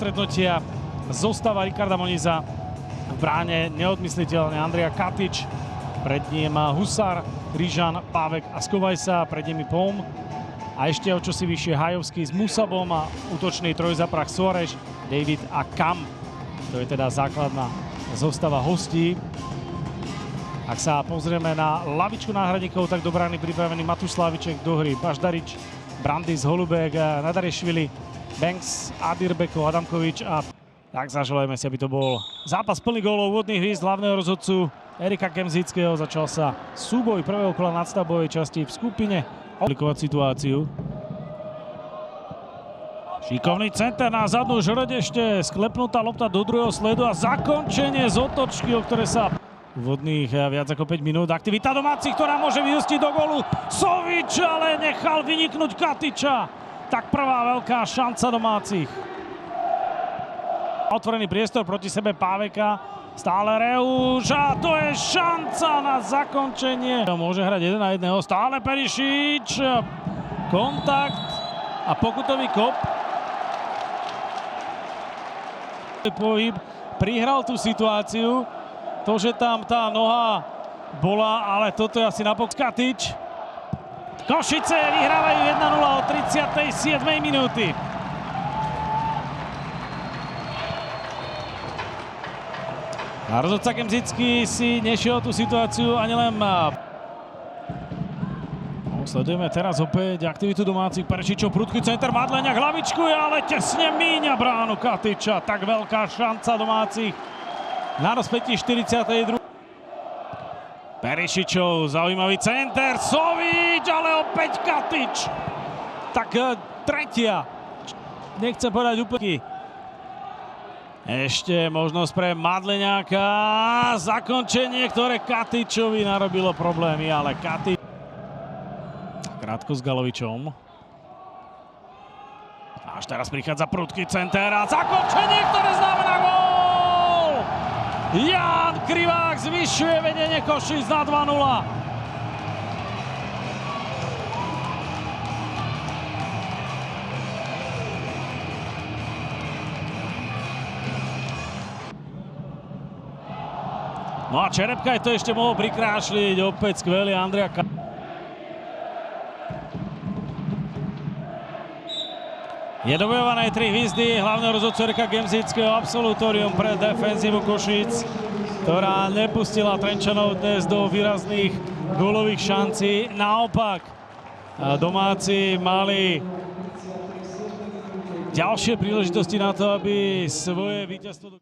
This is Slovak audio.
stretnutia. Zostava Ricarda Moniza. V bráne neodmysliteľne Andrea Katič. Pred ním Husar, Ryžan, Pávek a Skovajsa. Pred nimi Pom. A ešte o čosi vyššie Hajovský s Musabom a útočný trojzaprach Soares, David a Kam. To je teda základná zostava hostí. Ak sa pozrieme na lavičku náhradníkov, tak do brány pripravený Matúš Slaviček, do hry Baždarič, Brandis, Holubek, Nadarešvili, Banks, Adirbeko, Adamkovič a tak zaželajme si, aby to bol zápas plný gólov, úvodných hvízd hlavného rozhodcu Erika Kemzického. Začal sa súboj prvého kola nadstavbovej časti v skupine. Aplikovať situáciu. Šikovný center na zadnú žrť, ešte sklepnutá lopta do druhého sledu a zakončenie z otočky, o ktoré sa úvodných viac ako 5 minút. Aktivita domácich, ktorá môže vyústiť do gólu. Sovič ale nechal vyniknúť Katiča. Tak prvá veľká šanca domácich. Otvorený priestor proti sebe Páveka. Stále Reuš a to je šanca na zakončenie. Môže hrať 1-1. Stále Perišič. Kontakt a pokutový kop. Pohyb. Prihral tú situáciu. To, že tam tá noha bola, ale toto je asi napokon Katič. Košice vyhrávajú 1-0 od 37. minúty. A rozhodca Kemzický si nešiel tú situáciu ani len. Sledujeme teraz opäť aktivitu domácich. Perišičov, prudký center, Madleňák hlavičkuje, ale tesne míňa bránu Katiča. Tak veľká šanca domácich. Na rozpätí 42. Perišičov, zaujímavý center, Sovič, ale opäť Katič. Tak tretia, nechcem povedať úplne. Ešte možnosť pre Madleňáka, zakončenie, ktoré Katičovi narobilo problémy, ale Katič. Krátko s Galovičom. Až teraz prichádza prudký center a zakončenie, ktoré znamená gól! Ján Krivák zvyšuje vedenie Košíc na 2-0. No a Čerepka to ešte mohol prikrášliť, opäť skvelý Andrea Katič. Je dobojované 3 hvízdy hlavného rozhodcu Erika Kemzického, absolutórium pre defenzívu Košíc, ktorá nepustila Trenčanov dnes do výrazných gólových šancí. Naopak, domáci mali ďalšie príležitosti na to, aby svoje víťazstvo